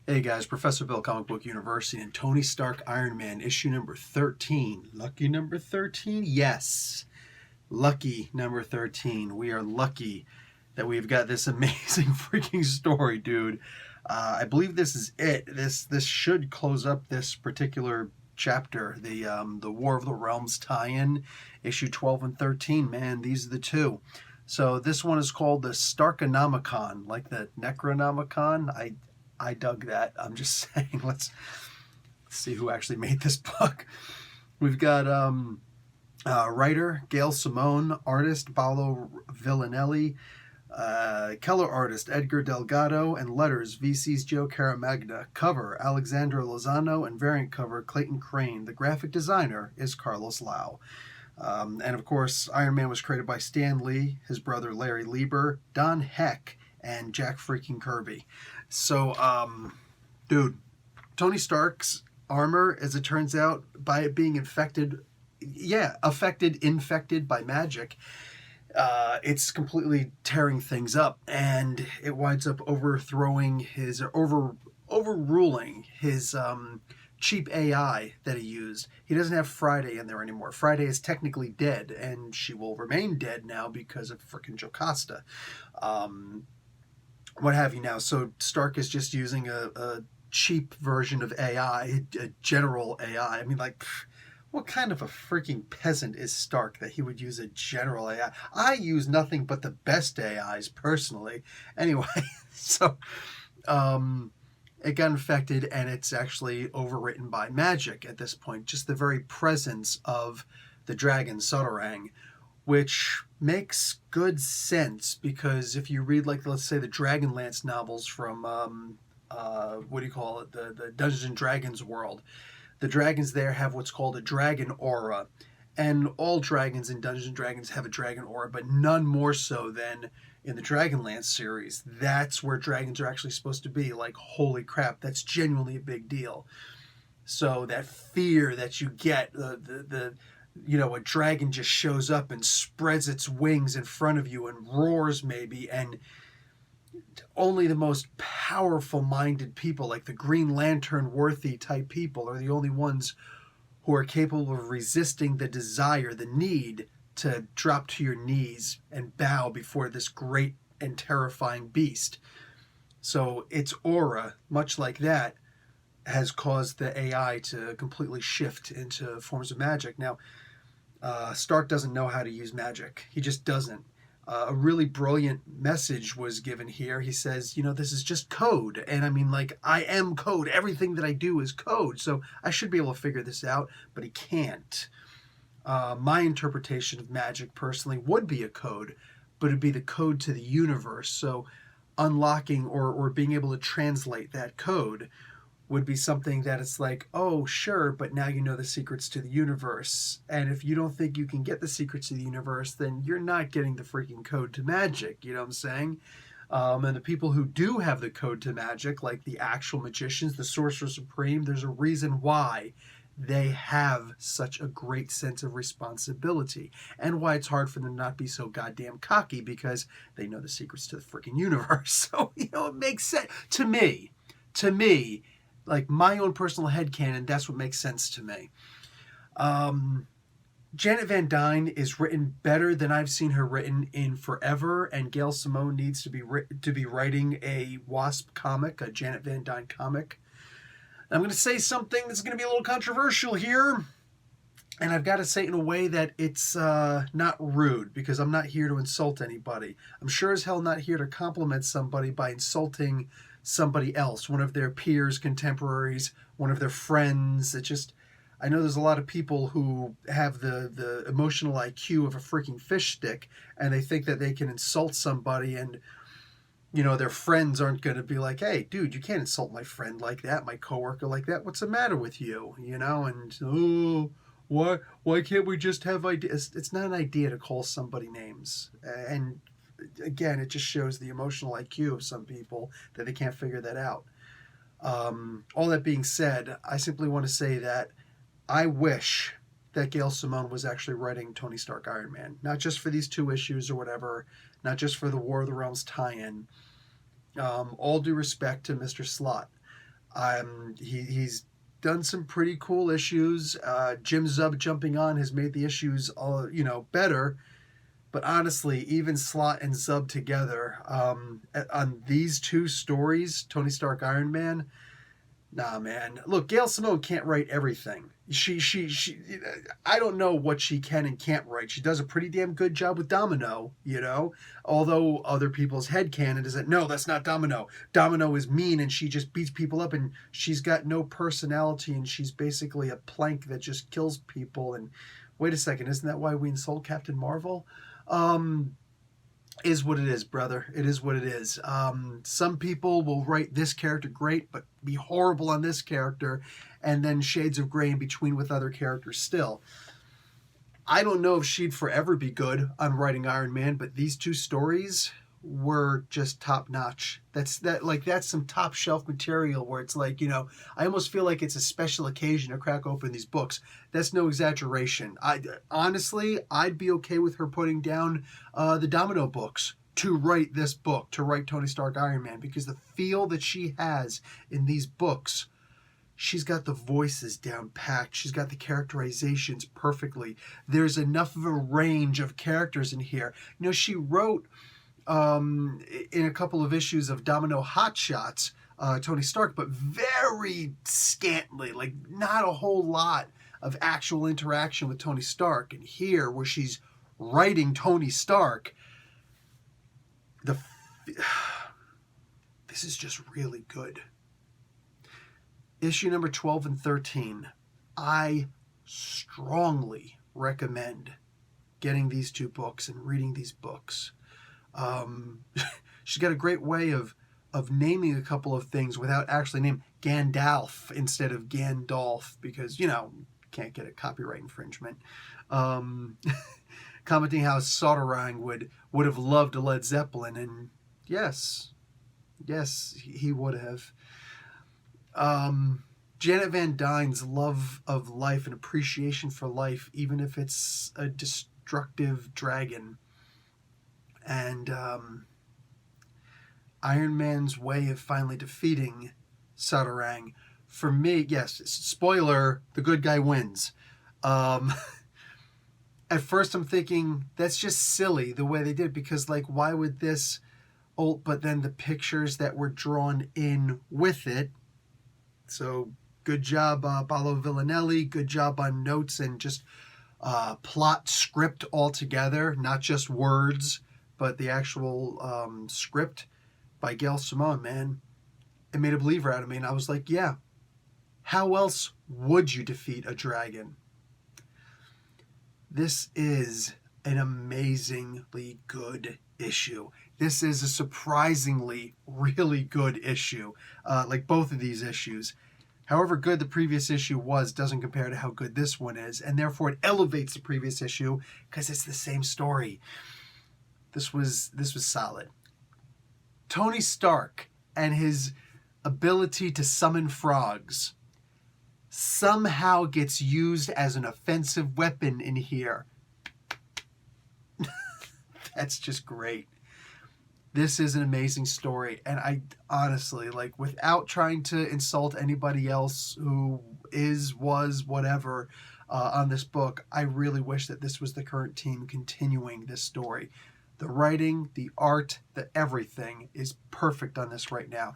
Hey guys, Professor Bill, Comic Book University, and Tony Stark Iron Man, issue number 13. Lucky number 13? Yes. Lucky number 13. We are lucky that we've got this amazing freaking story, dude. I believe this is it. This should close up this particular chapter, the War of the Realms tie-in, issue 12 and 13. Man, these are the two. So this one is called the Starkonomicon, like the Necronomicon. I dug that. I'm just saying. Let's see who actually made this book. We've got writer Gail Simone, artist Paolo Villanelli, color artist Edgar Delgado, and letters VC's Joe Caramagna. Cover Alexandra Lozano, and variant cover Clayton Crane. The graphic designer is Carlos Lau. And of course, Iron Man was created by Stan Lee, his brother Larry Lieber, Don Heck, and Jack freaking Kirby. So, dude, Tony Stark's armor, as it turns out, by it being infected by magic, it's completely tearing things up, and it winds up overruling his cheap AI that he used. He doesn't have Friday in there anymore. Friday is technically dead, and she will remain dead now because of frickin' Jocasta. What have you now. So Stark is just using a cheap version of AI, a general AI. I mean, like, what kind of a freaking peasant is Stark that he would use a general AI? I use nothing but the best AIs, personally. Anyway, so it got infected, and it's actually overwritten by magic at this point. Just the very presence of the dragon, Sotorang, which makes good sense, because if you read, like, let's say the Dragonlance novels from the Dungeons and Dragons world, the dragons there have what's called a dragon aura, and all dragons in Dungeons and Dragons have a dragon aura, but none more so than in the Dragonlance series. That's where dragons are actually supposed to be. Like, holy crap, that's genuinely a big deal. So that fear that you get, a dragon just shows up and spreads its wings in front of you and roars maybe, and only the most powerful-minded people, like the Green Lantern-worthy type people, are the only ones who are capable of resisting the desire, the need to drop to your knees and bow before this great and terrifying beast. So its aura, much like that, has caused the AI to completely shift into forms of magic. Now, Stark doesn't know how to use magic. He just doesn't. A really brilliant message was given here. He says, this is just code. And I mean, like, I am code. Everything that I do is code. So I should be able to figure this out, but he can't. My interpretation of magic, personally, would be a code, but it'd be the code to the universe. So unlocking or being able to translate that code would be something that it's like, oh, sure, but now you know the secrets to the universe. And if you don't think you can get the secrets to the universe, then you're not getting the freaking code to magic, you know what I'm saying? And the people who do have the code to magic, like the actual magicians, the Sorcerer Supreme, there's a reason why they have such a great sense of responsibility, and why it's hard for them to not be so goddamn cocky, because they know the secrets to the freaking universe. So, it makes sense to me. Like, my own personal headcanon, that's what makes sense to me. Janet Van Dyne is written better than I've seen her written in forever, and Gail Simone needs to be writing a Wasp comic, a Janet Van Dyne comic. I'm going to say something that's going to be a little controversial here, and I've got to say it in a way that it's not rude, because I'm not here to insult anybody. I'm sure as hell not here to compliment somebody by insulting somebody else, one of their peers, contemporaries, one of their friends. I know there's a lot of people who have the emotional IQ of a freaking fish stick, and they think that they can insult somebody, and their friends aren't going to be like, hey, dude, you can't insult my friend like that, my coworker like that. What's the matter with you? And, oh, why can't we just have ideas? It's not an idea to call somebody names. And again, it just shows the emotional IQ of some people, that they can't figure that out. All that being said, I simply want to say that I wish that Gail Simone was actually writing Tony Stark Iron Man, not just for these 2 issues or whatever, not just for the War of the Realms tie-in. All due respect to Mr. Slott. He's done some pretty cool issues. Jim Zub jumping on has made the issues all better. But honestly, even Slott and Zub together on these two stories, Tony Stark, Iron Man. Nah, man. Look, Gail Simone can't write everything. She I don't know what she can and can't write. She does a pretty damn good job with Domino, although other people's headcanon is that, no, that's not Domino. Domino is mean and she just beats people up and she's got no personality and she's basically a plank that just kills people. And wait a second, isn't that why we insult Captain Marvel? Is what it is, brother. It is what it is. Some people will write this character great, but be horrible on this character, and then shades of gray in between with other characters still. I don't know if she'd forever be good on writing Iron Man, but these two stories were just top notch. That's some top shelf material where it's like, I almost feel like it's a special occasion to crack open these books. That's no exaggeration. Honestly, I'd be okay with her putting down the Domino books to write this book, to write Tony Stark Iron Man, because the feel that she has in these books, she's got the voices down packed. She's got the characterizations perfectly. There's enough of a range of characters in here. She wrote in a couple of issues of Domino Hot Shots, Tony Stark, but very scantly, like not a whole lot of actual interaction with Tony Stark. And here, where she's writing Tony Stark, this is just really good. Issue number 12 and 13. I strongly recommend getting these two books and reading these books. She's got a great way of naming a couple of things without actually naming Gandalf instead of Gandalf, because, can't get a copyright infringement. Commenting how Soderang would have loved a Led Zeppelin, and yes, he would have. Janet Van Dyne's love of life and appreciation for life, even if it's a destructive dragon. And Iron Man's way of finally defeating Soderang. For me, yes, spoiler, the good guy wins. At first I'm thinking, that's just silly the way they did it, because, why would this... but then the pictures that were drawn in with it. So, good job, Paolo Villanelli. Good job on notes and just plot script altogether, not just words, but the actual script by Gail Simone, man. It made a believer out of me, and I was like, yeah, how else would you defeat a dragon? This is an amazingly good issue. This is a surprisingly really good issue, like both of these issues. However good the previous issue was doesn't compare to how good this one is, and therefore it elevates the previous issue because it's the same story. This was solid. Tony Stark and his ability to summon frogs somehow gets used as an offensive weapon in here. That's just great. This is an amazing story, and I honestly, without trying to insult anybody else who was, whatever, on this book, I really wish that this was the current team continuing this story. The writing, the art, the everything is perfect on this right now.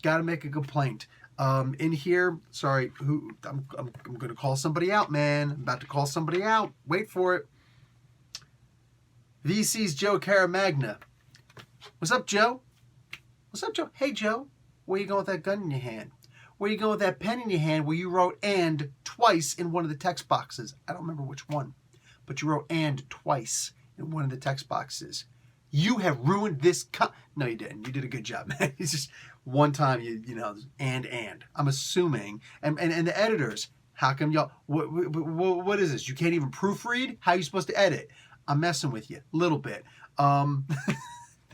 Gotta make a complaint. In here, sorry, I'm going to call somebody out, man. I'm about to call somebody out. Wait for it. VC's Joe Caramagna. What's up, Joe? What's up, Joe? Hey, Joe. Where you going with that gun in your hand? Where you going with that pen in your hand where you wrote "and" twice in one of the text boxes? I don't remember which one, but you wrote "and" twice in one of the text boxes. You have ruined this No, you didn't. You did a good job, man. It's just one time and. I'm assuming. And the editors, how come y'all, what is this? You can't even proofread? How are you supposed to edit? I'm messing with you a little bit.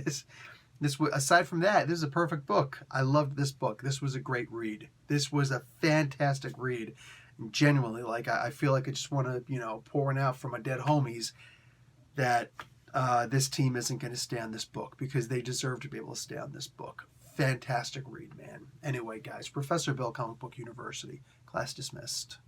This aside from that, this is a perfect book. I loved this book. This was a great read. This was a fantastic read. And genuinely, I feel like I just want to, pour one out for my dead homies that this team isn't going to stay on this book, because they deserve to be able to stay on this book. fantastic read, man. Anyway, guys, Professor Bill, Comic Book University. Class dismissed.